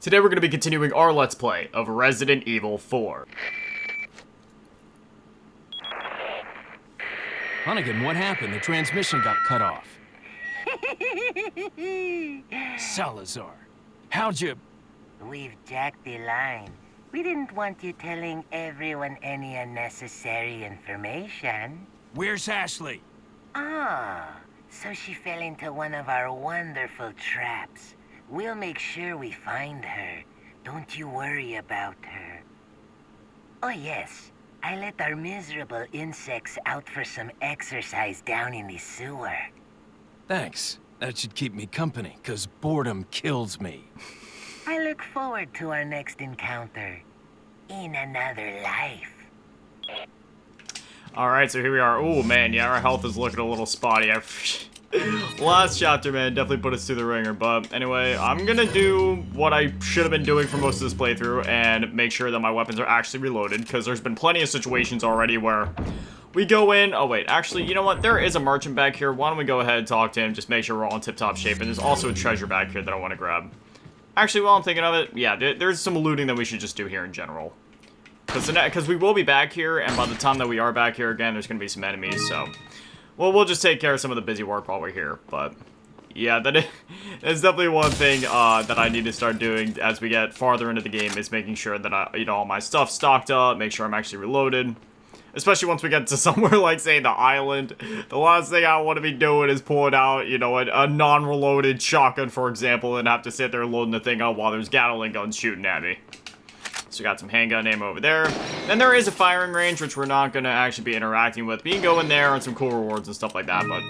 Today we're going to be continuing our Let's Play of Resident Evil 4. Hunnigan, what happened? The transmission got cut off. Salazar, how'd you... We've jacked the line. We didn't want you telling everyone any unnecessary information. Where's Ashley? Ah, so she fell into one of our wonderful traps. We'll make sure we find her. Don't you worry about her. Oh yes, I let our miserable insects out for some exercise down in the sewer. Thanks. That should keep me company, 'cause boredom kills me. I look forward to our next encounter. In another life. Alright, so here we are. Oh man, yeah, our health is looking a little spotty. Last chapter, man, definitely put us through the ringer. But anyway, I'm gonna do what I should have been doing for most of this playthrough and make sure that my weapons are actually reloaded, because there's been plenty of situations already where we go in. Oh wait, actually, you know what? There is a merchant back here. Why don't we go ahead and talk to him, just make sure we're all in tip-top shape. And there's also a treasure back here that I want to grab. Actually, while I'm thinking of it, yeah, there's some looting that we should just do here in general. Because we will be back here, and by the time that we are back here again, there's going to be some enemies, so... Well, we'll just take care of some of the busy work while we're here, but... Yeah, that's definitely one thing that I need to start doing as we get farther into the game, is making sure that all my stuff's stocked up, make sure I'm actually reloaded. Especially once we get to somewhere like, say, the island. The last thing I want to be doing is pulling out, you know, a non-reloaded shotgun, for example, and have to sit there loading the thing up while there's Gatling guns shooting at me. So we got some handgun ammo over there. Then there is a firing range, which we're not going to actually be interacting with. We can go in there and some cool rewards and stuff like that, but...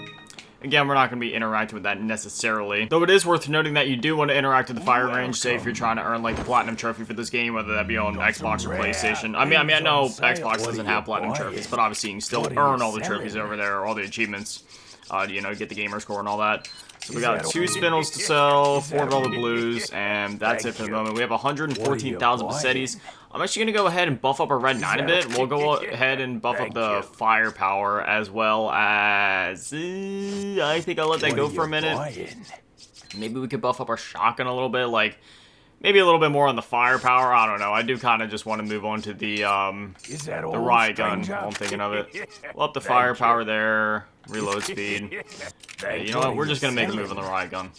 Again, we're not going to be interacting with that necessarily. Though it is worth noting that you do want to interact with the firing range, say if you're trying to earn like the platinum trophy for this game, whether that be on Xbox or PlayStation. I mean, I know Xbox doesn't have platinum trophies, but obviously you can still earn all the trophies over there, all the achievements, you know, get the gamer score and all that. So we got 2 spindles to sell, 4 velvet blues, and that's it for the moment. We have 114,000 pesetas. I'm actually going to go ahead and buff up our Red 9 a bit. We'll go ahead and buff up the firepower as well as... I think I'll let that go for a minute. Maybe we could buff up our shotgun a little bit, like... Maybe a little bit more on the firepower. I don't know. I do kind of just want to move on to the riot gun while I'm thinking of it. We'll up the firepower there. Reload speed. Hey, you know what? We're just going to make a move on the riot gun.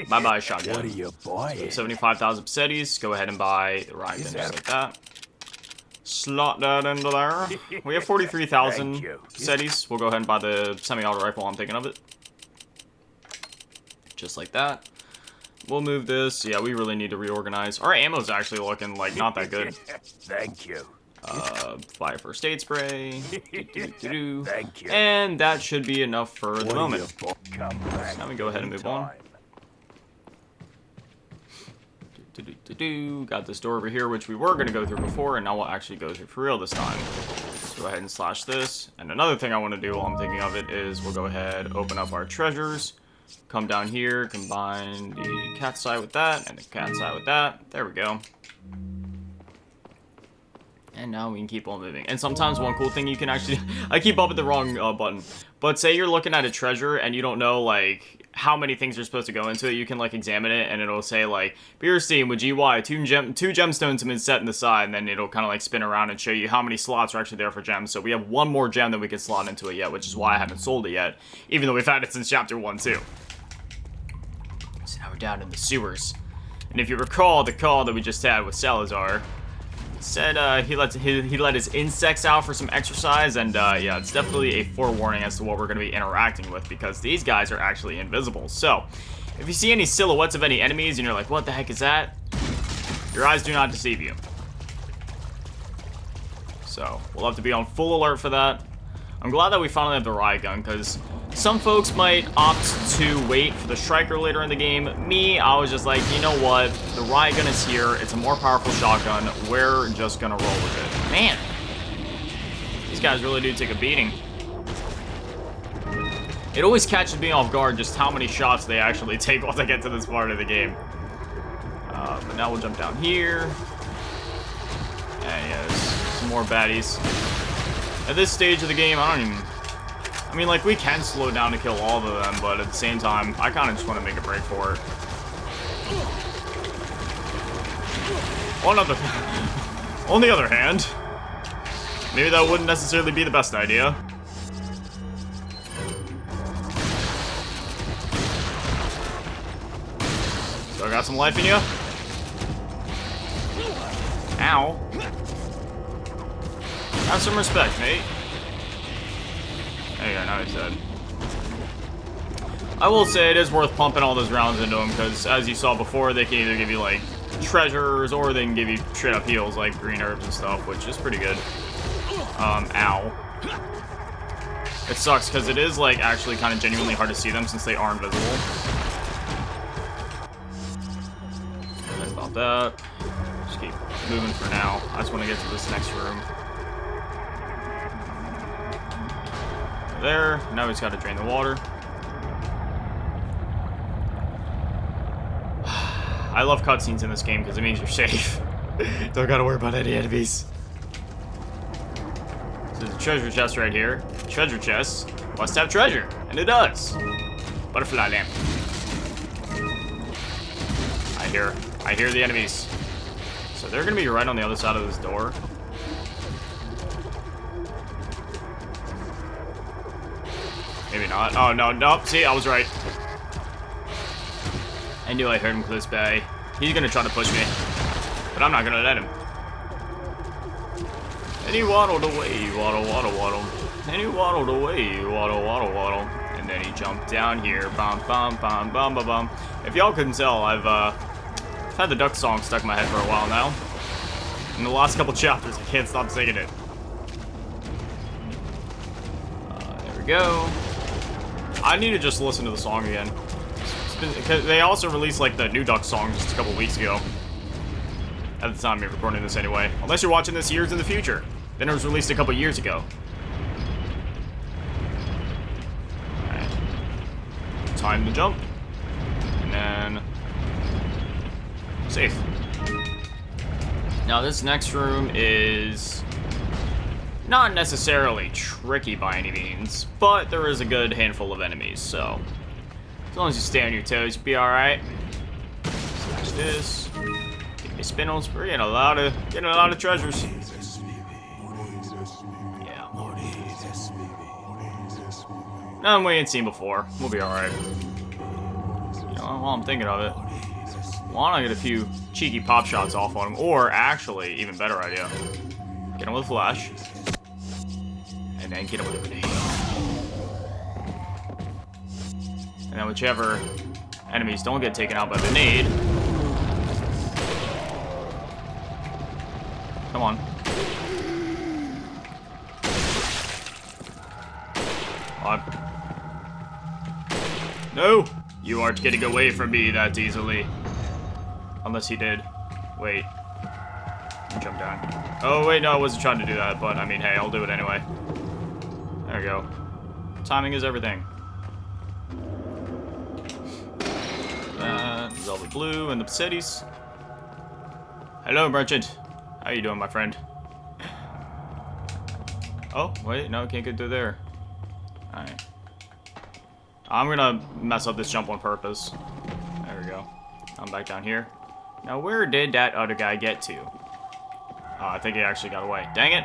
Bye-bye, shotgun. What are you buying? 75,000 pesetas. Go ahead and buy the riot gun just like that. Slot that into there. We have 43,000 pesetas. We'll go ahead and buy the semi-auto rifle while I'm thinking of it. Just like that. We'll move this. Yeah, we really need to reorganize. Our ammo's actually looking like not that good. Thank you. Fire first aid spray. Thank you. And that should be enough for the moment. Come back. Now we go ahead and move on. Got this door over here, which we were going to go through before, and now we'll actually go through for real this time. Let's go ahead and slash this. And another thing I want to do while I'm thinking of it is we'll go ahead, open up our treasures. Come down here, combine the cat's eye with that, and the cat's eye with that. There we go. And now we can keep on moving. And sometimes one cool thing you can actually... I keep up with the wrong button. But say you're looking at a treasure and you don't know, like, how many things are supposed to go into it. You can, like, examine it and it'll say, like, beer steam with GY, two gemstones have been set in the side. And then it'll kind of, like, spin around and show you how many slots are actually there for gems. So we have one more gem that we can slot into it yet, which is why I haven't sold it yet. Even though we've had it since chapter 1, too. So now we're down in the sewers. And if you recall the call that we just had with Salazar... Said he let his insects out for some exercise, and yeah, it's definitely a forewarning as to what we're going to be interacting with, because these guys are actually invisible. So, if you see any silhouettes of any enemies and you're like, what the heck is that? Your eyes do not deceive you. So, we'll have to be on full alert for that. I'm glad that we finally have the riot gun, because some folks might opt to wait for the striker later in the game. Me, I was just like, you know what? The riot gun is here. It's a more powerful shotgun. We're just gonna roll with it. Man, these guys really do take a beating. It always catches me off guard just how many shots they actually take once I get to this part of the game. But now we'll jump down here. And yeah, there's some more baddies. At this stage of the game, I mean, like, we can slow down to kill all of them, but at the same time, I kind of just want to make a break for it. On the other hand, maybe that wouldn't necessarily be the best idea. Still got some life in you? Ow. Have some respect, mate. There you go, now he's dead. I will say it is worth pumping all those rounds into them, because as you saw before, they can either give you, like, treasures, or they can give you straight-up heals, like green herbs and stuff, which is pretty good. Ow. It sucks, because it is, like, actually kind of genuinely hard to see them, since they are invisible. Sorry about that. Just keep moving for now. I just want to get to this next room. There. Now he's got to drain the water. I love cutscenes in this game because it means you're safe. Don't gotta worry about any enemies. So there's a treasure chest right here. Treasure chest must have treasure, and it does. Butterfly lamp. I hear the enemies. So they're gonna be right on the other side of this door. Maybe not. Oh no, nope. See, I was right. I knew I heard him close by. He's gonna try to push me, but I'm not gonna let him. And he waddled away, waddle, waddle, waddle. And he waddled away, waddle, waddle, waddle. And then he jumped down here, bum, bum, bum, bum, bum, bum. If y'all couldn't tell, I've had the duck song stuck in my head for a while now. In the last couple chapters, I can't stop singing it. There we go. I need to just listen to the song again. Because they also released like the new Duck song just a couple weeks ago. At the time of me recording this anyway. Unless you're watching this years in the future. Then it was released a couple years ago. Alright. Time to jump. And then... safe. Now this next room is... not necessarily tricky by any means. But there is a good handful of enemies, so... as long as you stay on your toes, you'll be alright. Slash this. Give me spinels. We're getting a lot of treasures. Yeah. Nothing we ain't seen before. We'll be alright. You know, while I'm thinking of it, why don't I get a few cheeky pop shots off on him? Or actually, even better idea. Get him with a flash. And then get him with a grenade. And then whichever enemies don't get taken out by the nade. Come on. What? No! You aren't getting away from me that easily. Unless he did. Wait. Jump down. Oh, wait, no, I wasn't trying to do that, but I mean, hey, I'll do it anyway. There we go. Timing is everything. Velvet Blue and the cities. Hello, merchant. How you doing, my friend? Oh, wait, no, can't get through there. Alright. I'm gonna mess up this jump on purpose. There we go. I'm back down here. Now, where did that other guy get to? Oh, I think he actually got away. Dang it.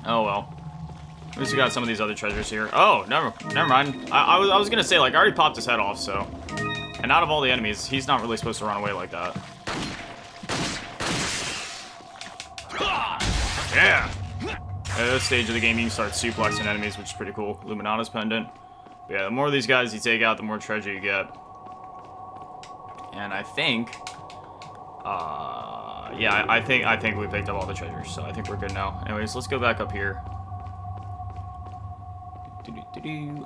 Oh, well. At least we got some of these other treasures here. Oh, never mind. I was gonna say, like, I already popped his head off, so. And out of all the enemies, he's not really supposed to run away like that. Yeah! At this stage of the game, you can start suplexing enemies, which is pretty cool. Illuminatus pendant. But yeah, the more of these guys you take out, the more treasure you get. And I think... yeah, I think we picked up all the treasures, so I think we're good now. Anyways, let's go back up here.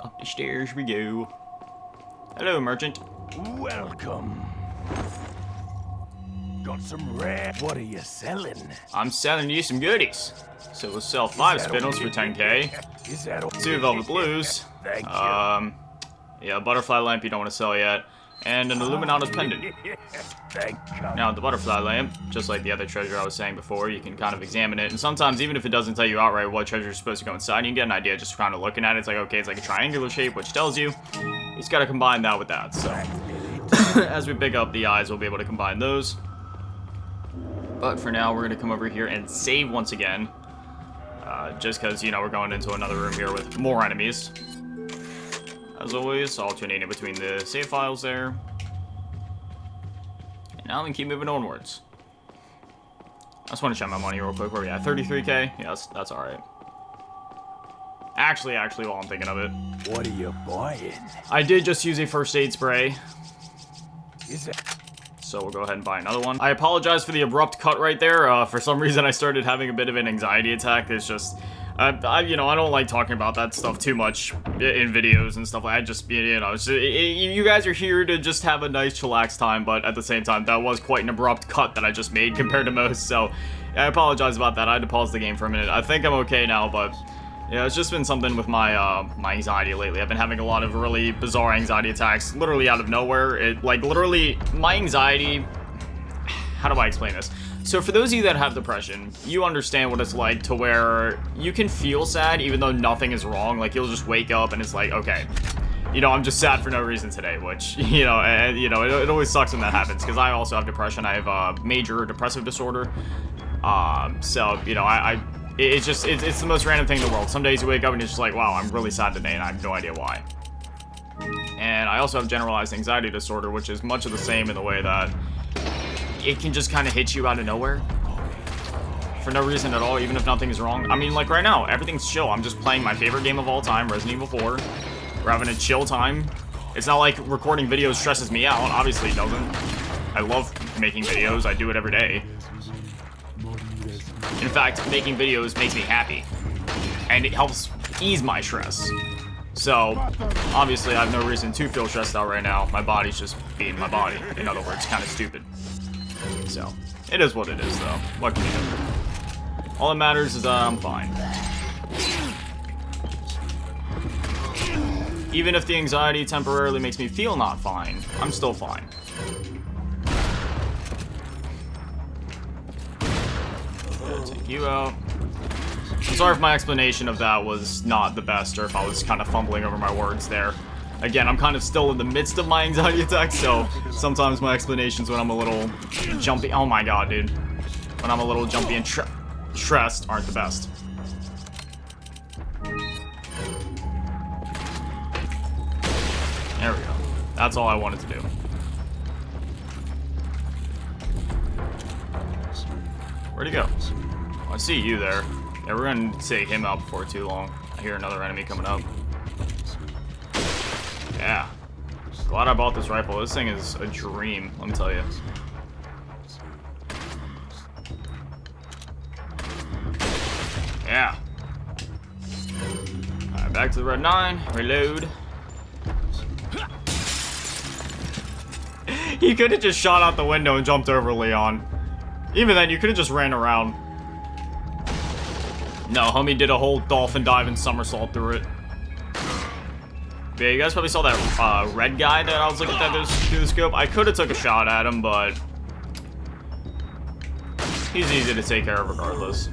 Up the stairs we go. Hello, merchant. Welcome. Got some rare. What are you selling? I'm selling you some goodies. So we'll sell 5 spindles for 10k. Is that 2 velvet blues. Thank you. Yeah, a butterfly lamp you don't want to sell yet. And an Illuminatus pendant. Thank you. Now, the butterfly lamp, just like the other treasure I was saying before, you can kind of examine it. And sometimes, even if it doesn't tell you outright what treasure is supposed to go inside, you can get an idea just kind of looking at it. It's like, okay, it's like a triangular shape, which tells you he's got to combine that with that. So as we pick up the eyes, we'll be able to combine those. But for now, we're going to come over here and save once again. Just because, you know, we're going into another room here with more enemies. As always, alternating between the save files there. And now we can keep moving onwards. I just want to check my money real quick. Where are we at? 33k? Yeah, that's alright. Actually, while I'm thinking of it. What are you buying? I did just use a first aid spray. Is it? So we'll go ahead and buy another one. I apologize for the abrupt cut right there. For some reason, I started having a bit of an anxiety attack. It's just, you know, I don't like talking about that stuff too much in videos and stuff. I just, you know, you guys are here to just have a nice, chillax time. But at the same time, that was quite an abrupt cut that I just made compared to most. So I apologize about that. I had to pause the game for a minute. I think I'm okay now, but yeah, it's just been something with my my anxiety lately. I've been having a lot of really bizarre anxiety attacks, literally out of nowhere. Like, literally, my anxiety... How do I explain this? So for those of you that have depression, you understand what it's like to where you can feel sad even though nothing is wrong. Like, you'll just wake up and it's like, okay, you know, I'm just sad for no reason today, which, you know, it always sucks when that happens, because I also have depression. I have major depressive disorder. So, you know, it's just, it's the most random thing in the world. Some days you wake up and it's just like, wow, I'm really sad today, and I have no idea why. And I also have generalized anxiety disorder, which is much of the same in the way that it can just kind of hit you out of nowhere. For no reason at all, even if nothing is wrong. I mean, like right now, everything's chill. I'm just playing my favorite game of all time, Resident Evil 4. We're having a chill time. It's not like recording videos stresses me out. Obviously it doesn't. I love making videos. I do it every day. In fact, making videos makes me happy, and it helps ease my stress. So, obviously, I have no reason to feel stressed out right now. My body's just being my body. In other words, kind of stupid. So, it is what it is, though. What can you do? All that matters is that I'm fine. Even if the anxiety temporarily makes me feel not fine, I'm still fine. Take you out. I'm sorry if my explanation of that was not the best, or if I was kind of fumbling over my words there. Again, I'm kind of still in the midst of my anxiety attack, so sometimes my explanations when I'm a little jumpy... Oh my god, dude. When I'm a little jumpy and stressed aren't the best. There we go. That's all I wanted to do. Where'd he go? Oh, I see you there. Yeah, we're gonna take him out before too long. I hear another enemy coming up. Yeah. Glad I bought this rifle. This thing is a dream, let me tell you. Yeah. Alright, back to the Red 9. Reload. He could have just shot out the window and jumped over Leon. Even then, you could have just ran around. No, homie did a whole dolphin dive and somersault through it. Yeah, you guys probably saw that red guy that I was looking at through the scope. I could have took a shot at him, but he's easy to take care of regardless.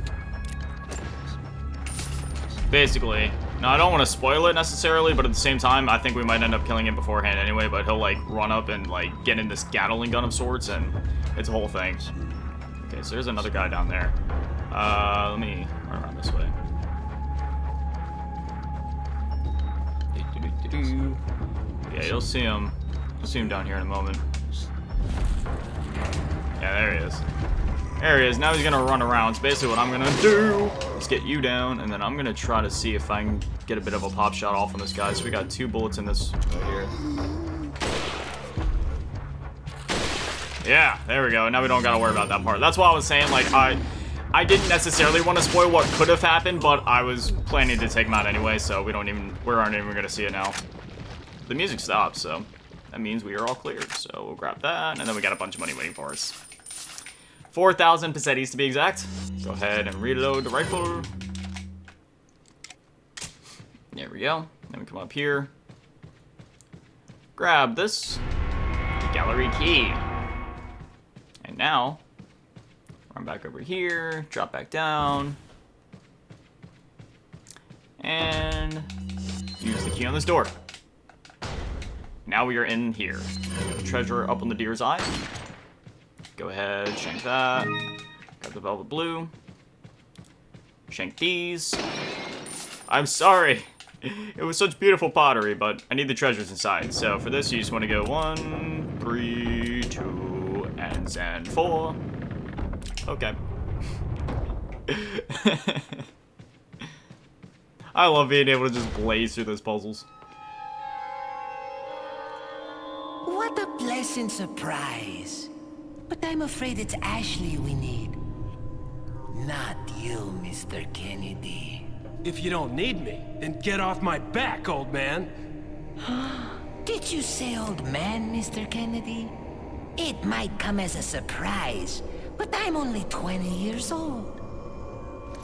Basically, now I don't want to spoil it necessarily, but at the same time, I think we might end up killing him beforehand anyway, but he'll like run up and like get in this Gatling gun of sorts, and it's a whole thing. Okay, so there's another guy down there. Let me run around this way. Yeah, you'll see him. You'll see him down here in a moment. Yeah, there he is. There he is. Now he's gonna run around. So basically what I'm gonna do is get you down, and then I'm gonna try to see if I can get a bit of a pop shot off on this guy. So we got 2 bullets in this right here. Yeah, there we go. Now we don't gotta worry about that part. That's why I was saying, like, I didn't necessarily want to spoil what could have happened, but I was planning to take him out anyway, so we aren't even gonna see it now. The music stopped, so that means we are all cleared. So we'll grab that, and then we got a bunch of money waiting for us. 4,000 pesetas to be exact. Go ahead and reload the rifle. There we go. Then we come up here. Grab this. The gallery key. And now, run back over here, drop back down, and use the key on this door. now we are in here. Treasure up on the deer's eye. Go ahead, shank that. Got the velvet blue. Shank these. I'm sorry. It was such beautiful pottery, but I need the treasures inside. So for this, you just want to go 1, 3, 2, and then 4. Okay. I love being able to just blaze through those puzzles. What a pleasant surprise. But I'm afraid it's Ashley we need. Not you, Mr. Kennedy. If you don't need me, then get off my back, old man. Did you say old man, Mr. Kennedy? It might come as a surprise, but I'm only 20 years old.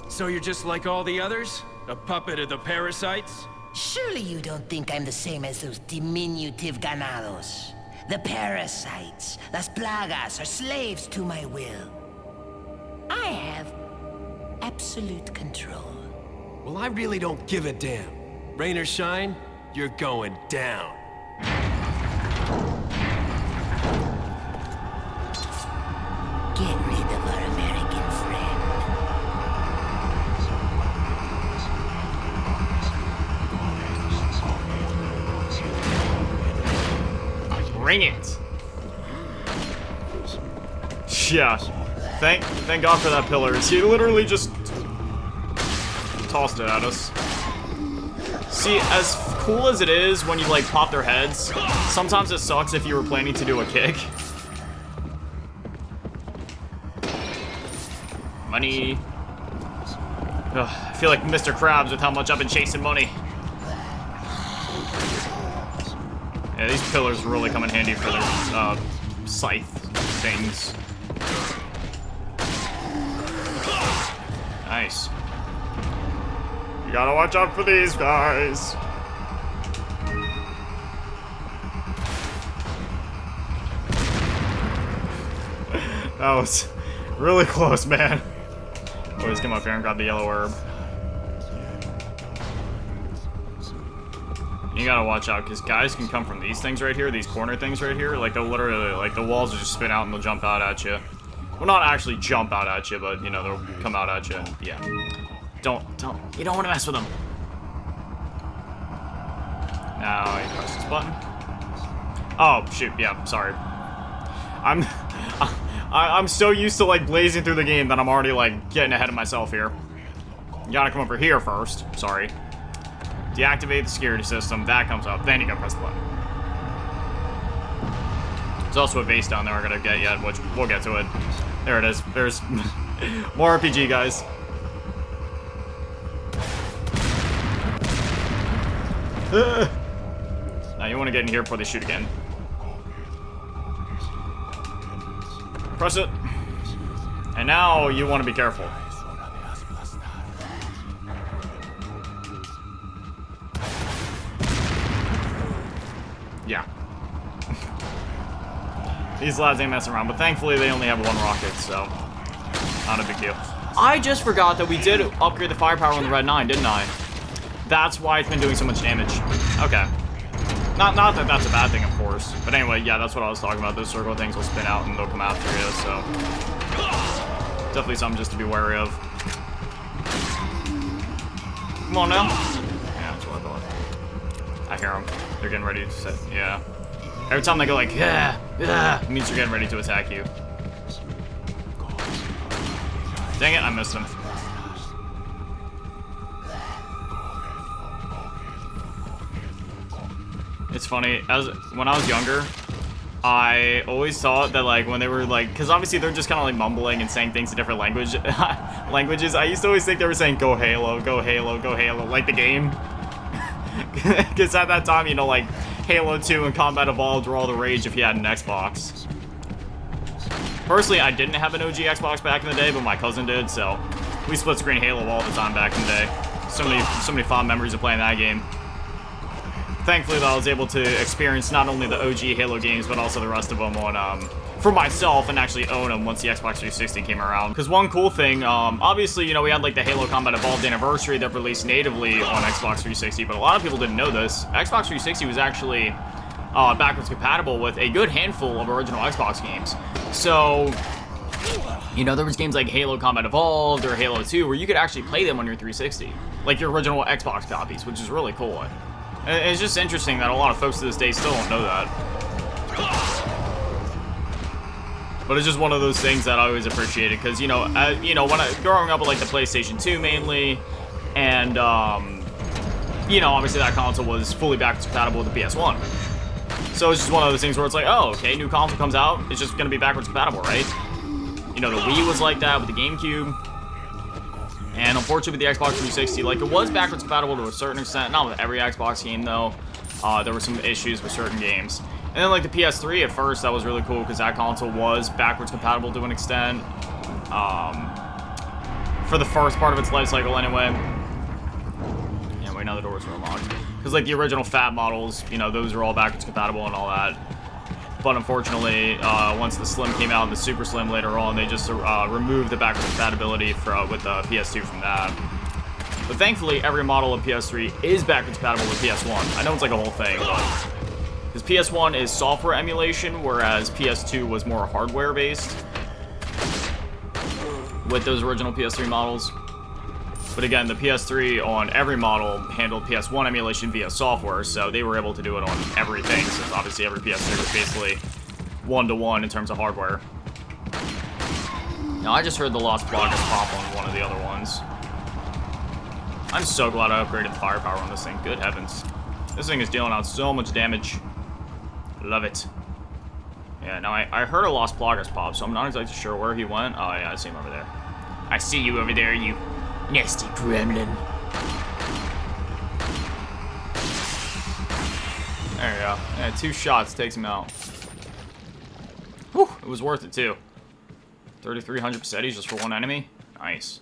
So you're just like all the others? A puppet of the parasites? Surely you don't think I'm the same as those diminutive ganados. The parasites, las plagas, are slaves to my will. I have absolute control. Well, I really don't give a damn. Rain or shine, you're going down. Get rid of our American friend. Bring it! Yeah. Thank God for that pillar. He literally just tossed it at us. See, as cool as it is when you, like, pop their heads, sometimes it sucks if you were planning to do a kick. Money. Ugh, I feel like Mr. Krabs with how much I've been chasing money. Yeah, these pillars really come in handy for their, scythe things. Nice. You gotta watch out for these guys. That was really close, man. Always come up here and grab the yellow herb. You gotta watch out, because guys can come from these things right here, these corner things right here. Like, they'll literally, like, the walls will just spin out and they'll jump out at you. Well, not actually jump out at you, but, you know, they'll come out at you and, yeah. You don't want to mess with them. Now, you press this button. Oh, shoot, yeah, sorry. I'm so used to, like, blazing through the game that I'm already, like, getting ahead of myself here. You gotta come over here first, sorry. Deactivate the security system, that comes up, then you gotta press the button. There's also a base down there we're gonna get yet, which we'll get to it. There it is, there's more RPG, guys. Now you wanna get in here before they shoot again. Press it. And now you wanna be careful. Yeah. These lads ain't messing around, but thankfully they only have one rocket, so not a big deal. I just forgot that we did upgrade the firepower on the Red 9, didn't I? That's why it's been doing so much damage. Okay. Not that that's a bad thing, of course. But anyway, yeah, that's what I was talking about. Those circle things will spin out and they'll come after you, so definitely something just to be wary of. Come on now. Yeah, that's what I thought. I hear them. They're getting ready to set. Yeah. Every time they go like, yeah, it means they're getting ready to attack you. Dang it, I missed him. It's funny, when I was younger, I always thought that, like, when they were, like, because obviously they're just kind of, like, mumbling and saying things in different languages. I used to always think they were saying, go Halo, go Halo, go Halo, like the game. Because at that time, you know, like, Halo 2 and Combat Evolved were all the rage if you had an Xbox. Personally, I didn't have an OG Xbox back in the day, but my cousin did, so we split screen Halo all the time back in the day. So many fond memories of playing that game. Thankfully, though, I was able to experience not only the OG Halo games, but also the rest of them on, for myself, and actually own them once the Xbox 360 came around. Because one cool thing, obviously, you know, we had, like, the Halo Combat Evolved Anniversary that released natively on Xbox 360, but a lot of people didn't know this. Xbox 360 was actually backwards compatible with a good handful of original Xbox games. So, you know, there was games like Halo Combat Evolved or Halo 2 where you could actually play them on your 360, like your original Xbox copies, which is really cool. And it's just interesting that a lot of folks to this day still don't know that. But it's just one of those things that I always appreciated, because, you know, when growing up with, like, the PlayStation 2 mainly, and, you know, obviously that console was fully backwards compatible with the PS1. So it's just one of those things where it's like, oh, okay, new console comes out, it's just going to be backwards compatible, right? You know, the Wii was like that with the GameCube. And unfortunately with the Xbox 360, like, it was backwards compatible to a certain extent. Not with every Xbox game, though. There were some issues with certain games. And then, like, the PS3 at first, that was really cool because that console was backwards compatible to an extent. For the first part of its life cycle, anyway. Yeah, wait, now the doors are unlocked. Because, like, the original Fat models, you know, those are all backwards compatible and all that. But unfortunately, once the Slim came out and the Super Slim later on, they just removed the backwards compatibility with the PS2 from that. But thankfully, every model of PS3 is backwards compatible with PS1. I know it's like a whole thing, but... Because PS1 is software emulation, whereas PS2 was more hardware-based with those original PS3 models. But again, the PS3 on every model handled PS1 emulation via software, so they were able to do it on everything, since obviously every PS3 was basically one-to-one in terms of hardware. Now, I just heard the Lost Plagas pop on one of the other ones. I'm so glad I upgraded the firepower on this thing. Good heavens. This thing is dealing out so much damage. Love it. Yeah, now I heard a Lost Plagas pop, so I'm not exactly sure where he went. Oh, yeah, I see him over there. I see you over there, you nasty gremlin. There we go. Yeah, 2 shots takes him out. Whew, it was worth it, too. 3,300 pesetas just for one enemy. Nice.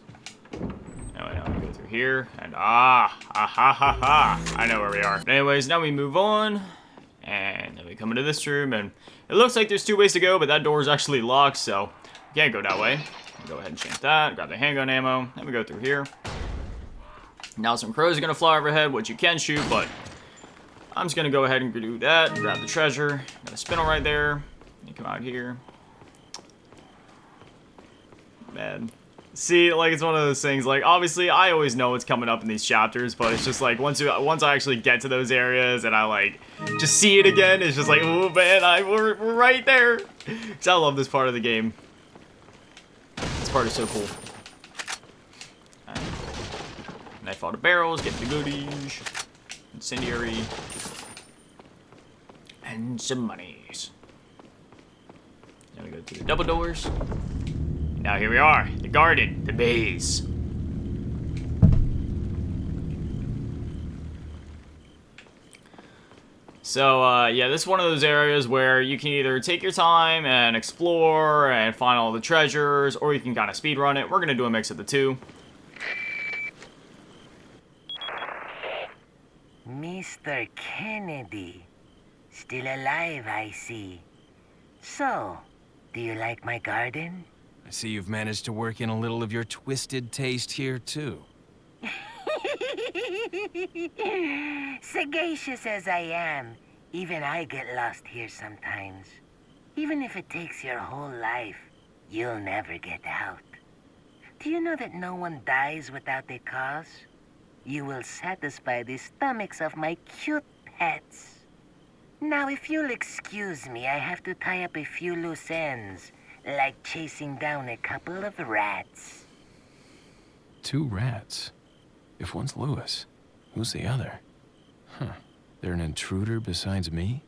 Anyway, now we go through here, and ha ha. I know where we are. But anyways, now we move on. And then we come into this room, and it looks like there's 2 ways to go, but that door is actually locked, so we can't go that way. Go ahead and change that, grab the handgun ammo, then we go through here. Now some crows are going to fly overhead, which you can shoot, but I'm just going to go ahead and do that, grab the treasure, got a spindle right there, you come out here. Man. See, like, it's one of those things, like, obviously, I always know what's coming up in these chapters, but it's just, like, once I actually get to those areas and I, like, just see it again, it's just like, oh, man, we're right there. Because I love this part of the game. This part is so cool. Right. Knife all the barrels, get the goodies, incendiary, and some monies. Now we go through the double doors. Now here we are, the garden, the maze. So, yeah, this is one of those areas where you can either take your time and explore and find all the treasures, or you can kind of speedrun it. We're going to do a mix of the two. Mr. Kennedy. Still alive, I see. So, do you like my garden? I see you've managed to work in a little of your twisted taste here, too. Sagacious as I am, even I get lost here sometimes. Even if it takes your whole life, you'll never get out. Do you know that no one dies without a cause? You will satisfy the stomachs of my cute pets. Now, if you'll excuse me, I have to tie up a few loose ends. Like chasing down a couple of rats. 2 rats? If one's Lewis, who's the other? Huh. They're an intruder besides me?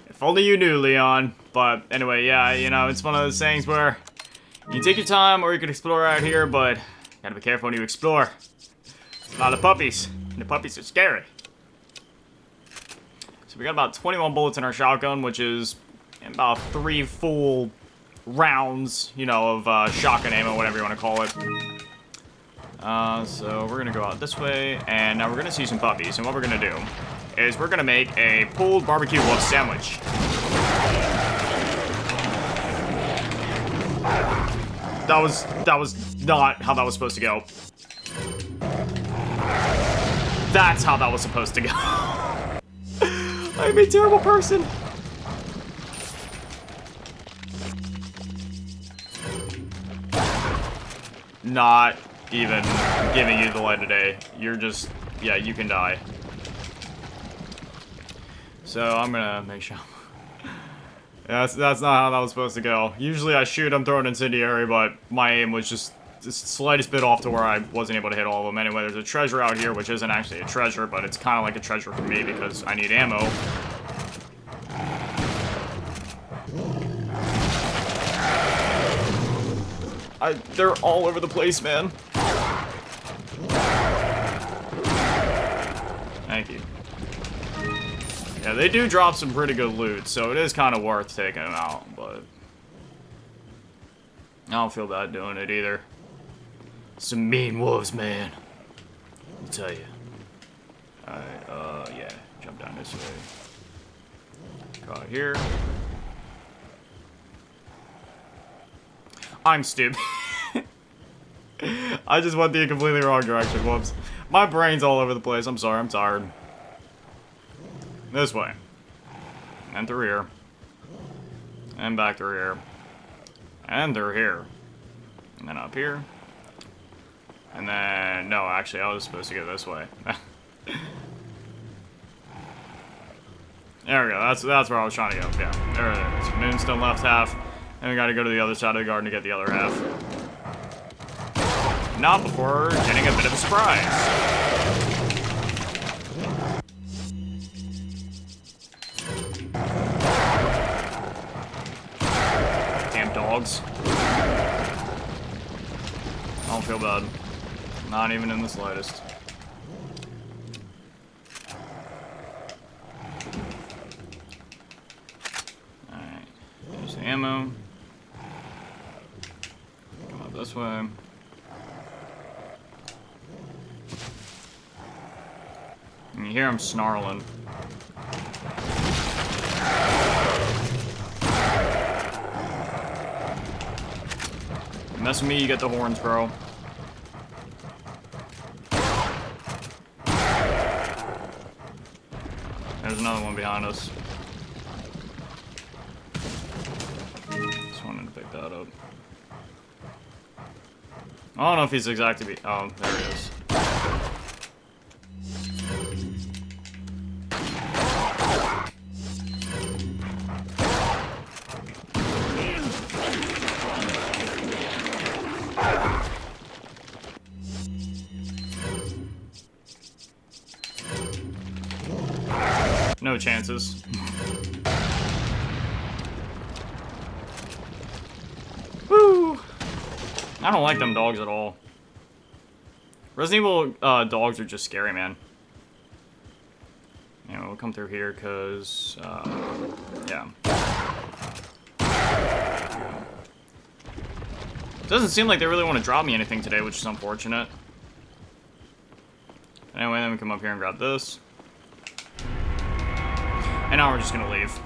If only you knew, Leon. But anyway, yeah, you know, it's one of those things where you take your time or you can explore out here, but gotta be careful when you explore. A lot of puppies, and the puppies are scary. So we got about 21 bullets in our shotgun, which is about 3 full rounds, you know, of shotgun ammo, whatever you want to call it. So we're going to go out this way, and now we're going to see some puppies. And what we're going to do is we're going to make a pulled barbecue wolf sandwich. That was not how that was supposed to go. That's how that was supposed to go. I'm a terrible person. Not even giving you the light of day. You're just, yeah, you can die. So I'm gonna make sure. That's not how that was supposed to go. Usually I shoot him, throw an incendiary, but my aim was just the slightest bit off to where I wasn't able to hit all of them. Anyway, there's a treasure out here, which isn't actually a treasure, but it's kind of like a treasure for me because I need ammo. They're all over the place, man. Thank you. Yeah, they do drop some pretty good loot, so it is kind of worth taking them out, but I don't feel bad doing it either. Some mean wolves, man. I'll tell you. Alright, yeah. Jump down this way. Go out here. I'm stupid. I just went the completely wrong direction. Whoops. My brain's all over the place. I'm sorry. I'm tired. This way. And through here. And back through here. And through here. And then up here. And then... No, actually, I was supposed to go this way. There we go. That's where I was trying to go. Yeah, there it is. Moonstone left half. And we gotta go to the other side of the garden to get the other half. Not before getting a bit of a surprise. Damn dogs. I don't feel bad. Not even in the slightest. Alright. There's the ammo. Come up this way. And you hear him snarling. You mess with me, you get the horns, bro. There's another one behind us. Just wanted to pick that up. I don't know if he's exactly oh, there he is. No chances. Woo! I don't like them dogs at all. Resident Evil dogs are just scary, man. You know, we'll come through here because, yeah. It doesn't seem like they really want to drop me anything today, which is unfortunate. Anyway, then we come up here and grab this. And now we're just gonna leave.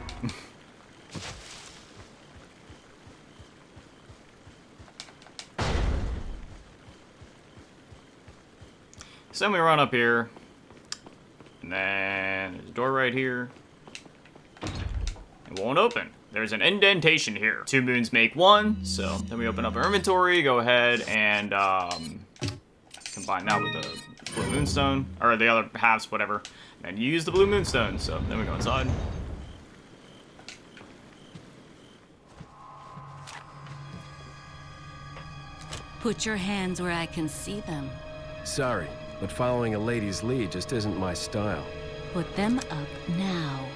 So then we run up here. And then there's a door right here. It won't open. There's an indentation here. Two moons make one. So then we open up our inventory, go ahead and combine that with the blue moonstone. Or the other halves, whatever. And use the blue moonstone. So then we go inside. Put your hands where I can see them. Sorry, but following a lady's lead just isn't my style. Put them up now.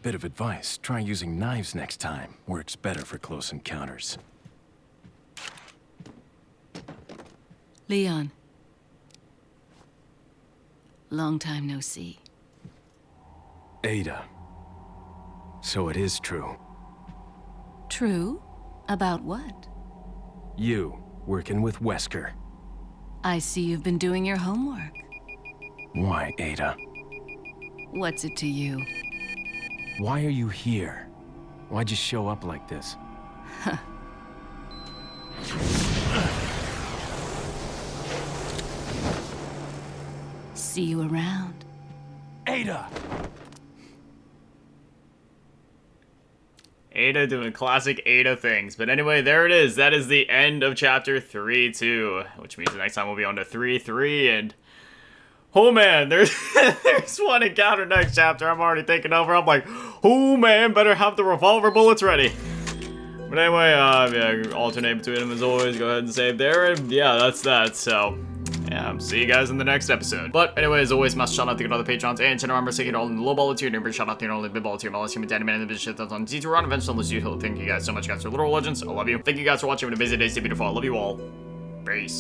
Bit of advice, try using knives next time. Works better for close encounters. Leon. Long time no see. Ada. So it is true. True? About what? You, working with Wesker. I see you've been doing your homework. Why, Ada? What's it to you? Why are you here? Why'd you show up like this? See you around. Ada! Ada doing classic Ada things. But anyway, there it is. That is the end of chapter 3-2, which means the next time we'll be on to 3-3, and oh man, there's one encounter next chapter I'm already thinking over. I'm like, oh man, better have the revolver bullets ready. But anyway, yeah, alternate between them as always. Go ahead and save there, and yeah, that's that. So, yeah, see you guys in the next episode. But anyway, as always, massive shout out to all the patrons and channel members. Thank you to all in the low ball tier, and shout out to all in the big ball tier, Melissa, Human Daddy Man, and the bitch shit that's on Z2 Run. Eventually, let's do. Thank you guys so much, guys, for Literal Legends. I love you. Thank you guys for watching. Have a busy day. Stay beautiful. I love you all. Peace.